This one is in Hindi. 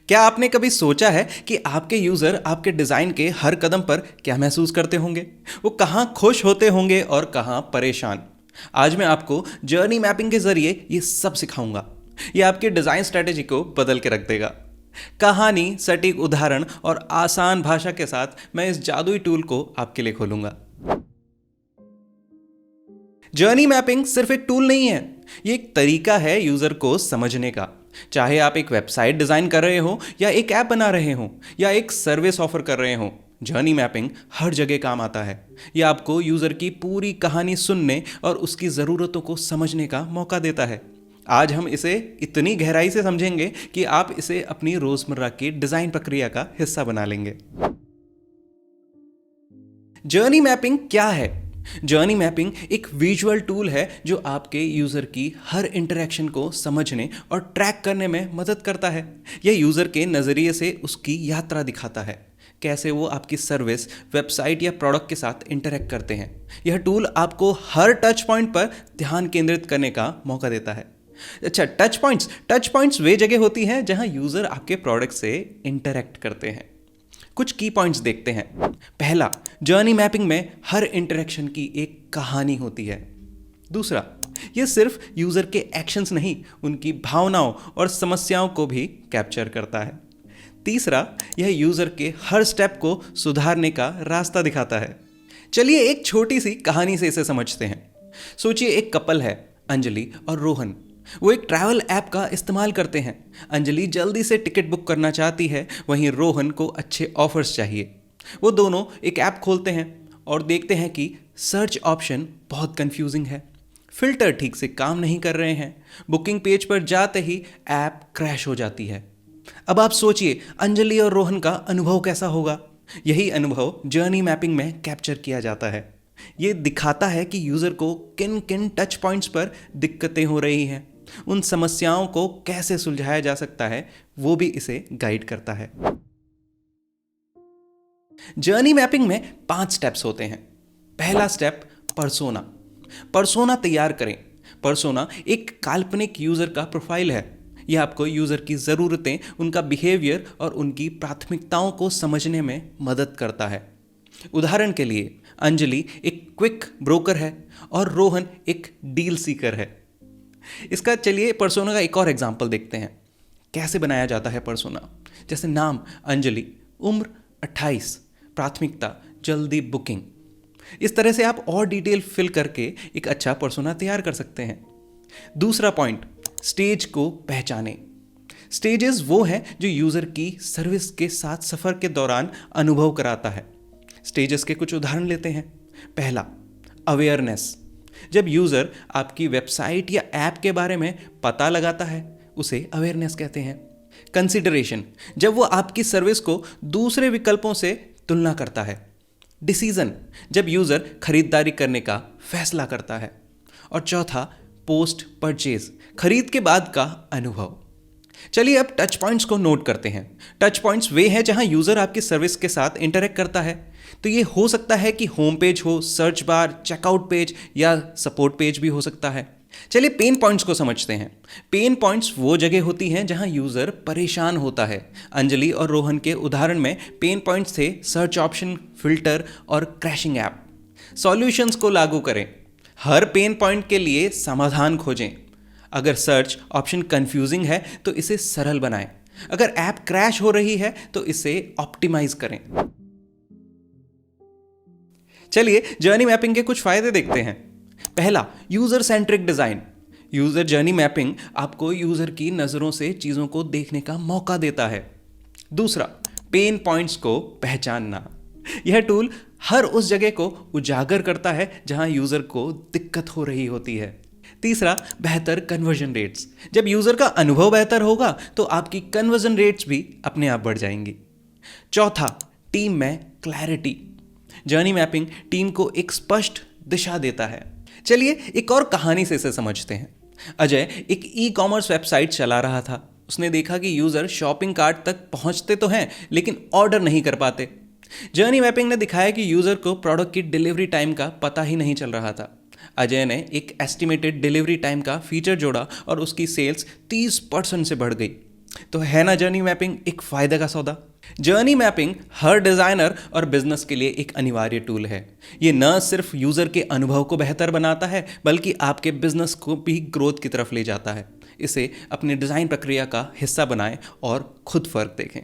क्या आपने कभी सोचा है कि आपके यूज़र आपके डिज़ाइन के हर कदम पर क्या महसूस करते होंगे? वो कहाँ खुश होते होंगे और कहाँ परेशान? आज मैं आपको जर्नी मैपिंग के ज़रिए ये सब सिखाऊंगा। ये आपके डिज़ाइन स्ट्रेटेजी को बदल के रख देगा। कहानी, सटीक उदाहरण और आसान भाषा के साथ मैं इस जादुई टूल को आपके लिए खोलूंगा। जर्नी मैपिंग सिर्फ एक टूल नहीं है, ये एक तरीका है यूजर को समझने का। चाहे आप एक वेबसाइट डिजाइन कर रहे हो या एक ऐप बना रहे हो या एक सर्विस ऑफर कर रहे हो, जर्नी मैपिंग हर जगह काम आता है। यह आपको यूजर की पूरी कहानी सुनने और उसकी ज़रूरतों को समझने का मौका देता है। आज हम इसे इतनी गहराई से समझेंगे कि आप इसे अपनी रोजमर्रा की डिजाइन प्रक्रिया का हिस्सा बना लेंगे। जर्नी मैपिंग क्या है? जर्नी मैपिंग एक विजुअल टूल है जो आपके यूज़र की हर इंटरेक्शन को समझने और ट्रैक करने में मदद करता है। यह यूज़र के नज़रिए से उसकी यात्रा दिखाता है, कैसे वो आपकी सर्विस, वेबसाइट या प्रोडक्ट के साथ इंटरेक्ट करते हैं। यह टूल आपको हर टच पॉइंट पर ध्यान केंद्रित करने का मौका देता है। अच्छा, टच पॉइंट्स वे जगह होती हैं जहां यूज़र आपके प्रोडक्ट से इंटरेक्ट करते हैं। कुछ की पॉइंट्स देखते हैं। पहला, जर्नी मैपिंग में हर इंटरेक्शन की एक कहानी होती है। दूसरा, यह सिर्फ यूजर के एक्शंस नहीं, उनकी भावनाओं और समस्याओं को भी कैप्चर करता है। तीसरा, यह यूजर के हर स्टेप को सुधारने का रास्ता दिखाता है। चलिए एक छोटी सी कहानी से इसे समझते हैं। सोचिए एक कपल है, अंजलि और रोहन। वो एक ट्रैवल ऐप का इस्तेमाल करते हैं। अंजलि जल्दी से टिकट बुक करना चाहती है, वहीं रोहन को अच्छे ऑफर्स चाहिए। वो दोनों एक ऐप खोलते हैं और देखते हैं कि सर्च ऑप्शन बहुत कंफ्यूजिंग है, फिल्टर ठीक से काम नहीं कर रहे हैं। बुकिंग पेज पर जाते ही ऐप क्रैश हो जाती है। अब आप सोचिए अंजलि और रोहन का अनुभव कैसा होगा। यही अनुभव जर्नी मैपिंग में कैप्चर किया जाता है। ये दिखाता है कि यूज़र को किन किन टच पॉइंट्स पर दिक्कतें हो रही हैं, उन समस्याओं को कैसे सुलझाया जा सकता है, वो भी इसे गाइड करता है। जर्नी मैपिंग में 5 स्टेप्स होते हैं। पहला स्टेप, पर्सोना। पर्सोना तैयार करें। पर्सोना एक काल्पनिक यूजर का प्रोफाइल है। यह आपको यूजर की ज़रूरतें, उनका बिहेवियर और उनकी प्राथमिकताओं को समझने में मदद करता है। उदाहरण के लिए, अंजलि एक क्विक ब्रोकर है और रोहन एक डील सीकर है। इसका चलिए पर्सोना का एक और एग्जाम्पल देखते हैं। कैसे बनाया जाता है पर्सोना? जैसे नाम अंजलि, उम्र 28, प्राथमिकता जल्दी बुकिंग। इस तरह से आप और डिटेल फिल करके एक अच्छा पर्सोना तैयार कर सकते हैं। दूसरा पॉइंट, स्टेज को पहचाने। स्टेजेस वो हैं जो यूज़र की सर्विस के साथ सफ़र के दौरान अनुभव कराता है। स्टेजेस के कुछ उदाहरण लेते हैं। पहला, अवेयरनेस। जब यूज़र आपकी वेबसाइट या ऐप के बारे में पता लगाता है, उसे अवेयरनेस कहते हैं। कंसिडरेशन, जब वो आपकी सर्विस को दूसरे विकल्पों से तुलना करता है। डिसीजन, जब यूज़र खरीदारी करने का फैसला करता है। और चौथा, पोस्ट परचेज, खरीद के बाद का अनुभव। चलिए अब टच पॉइंट्स को नोट करते हैं। टच पॉइंट्स वे हैं जहां यूज़र आपकी सर्विस के साथ इंटरेक्ट करता है। तो ये हो सकता है कि होम पेज हो, सर्च बार, चेकआउट पेज या सपोर्ट पेज भी हो सकता है। चलिए पेन पॉइंट्स को समझते हैं। पेन पॉइंट्स वो जगह होती हैं जहां यूज़र परेशान होता है। अंजलि और रोहन के उदाहरण में पेन पॉइंट्स थे सर्च ऑप्शन, फिल्टर और क्रैशिंग ऐप। सॉल्यूशंस को लागू करें। हर पेन पॉइंट के लिए समाधान खोजें। अगर सर्च ऑप्शन कंफ्यूजिंग है तो इसे सरल बनाएं। अगर ऐप क्रैश हो रही है तो इसे ऑप्टिमाइज करें। चलिए जर्नी मैपिंग के कुछ फायदे देखते हैं। पहला, user centric design. User journey mapping आपको यूजर की नजरों से चीजों को देखने का मौका देता है। दूसरा, पेन पॉइंट्स को पहचानना। यह टूल हर उस जगह को उजागर करता है जहां यूजर को दिक्कत हो रही होती है। तीसरा, बेहतर कन्वर्जन रेट्स। जब यूजर का अनुभव बेहतर होगा तो आपकी कन्वर्जन रेट्स भी अपने आप बढ़ जाएंगी। चौथा, टीम में क्लैरिटी। जर्नी मैपिंग टीम को एक स्पष्ट दिशा देता है। चलिए एक और कहानी से इसे समझते हैं। अजय एक ई कॉमर्स वेबसाइट चला रहा था। उसने देखा कि यूज़र शॉपिंग कार्ट तक पहुंचते तो हैं लेकिन ऑर्डर नहीं कर पाते। जर्नी मैपिंग ने दिखाया कि यूज़र को प्रोडक्ट की डिलीवरी टाइम का पता ही नहीं चल रहा था। अजय ने एक एस्टिमेटेड डिलीवरी टाइम का फीचर जोड़ा और उसकी सेल्स 30% से बढ़ गई। तो है ना जर्नी मैपिंग एक फायदे का सौदा। जर्नी मैपिंग हर डिजाइनर और बिजनेस के लिए एक अनिवार्य टूल है। ये न सिर्फ यूजर के अनुभव को बेहतर बनाता है बल्कि आपके बिजनेस को भी ग्रोथ की तरफ ले जाता है। इसे अपने डिजाइन प्रक्रिया का हिस्सा बनाएं और खुद फर्क देखें।